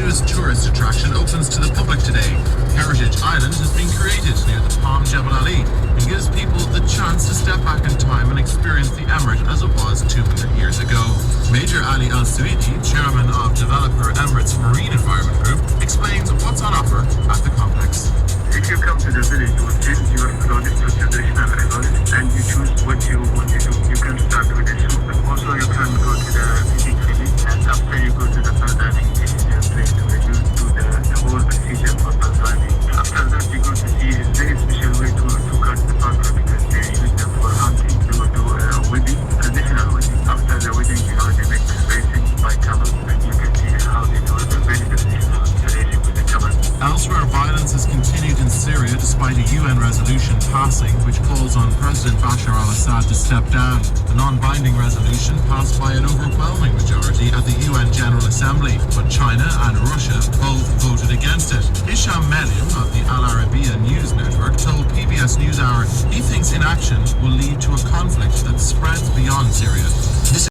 newest tourist attraction opens to the public today. Heritage Island has been created near the Palm Jebel Ali and gives people the chance to step back in time and experience the emirate as it was 200 years ago. Major Ali Al Suidi, chairman of developer Emirates Marine Environment Group, explains what's on offer at the complex. If you come to the village, you will change your clothes to traditional clothes and you choose what you want to do. You can start with the soup. Also, you can go to the village and after you go to the diving place where you do the whole procedure for diving. After that, you go to see a very special way to cut the panther because they use them for hunting. They will do a wedding, traditional wedding. After the wedding, they make the racing by camel and you can see how they do the very traditional racing with the camel. Elsewhere, violence has continued in Syria despite a UN resolution passing which calls on President Bashar al-Assad to step down. The non-binding resolution passed by an overwhelming majority at the UN General Assembly, but China and Russia both voted against it. Hisham Meliam of the Al Arabiya News Network told PBS NewsHour he thinks inaction will lead to a conflict that spreads beyond Syria.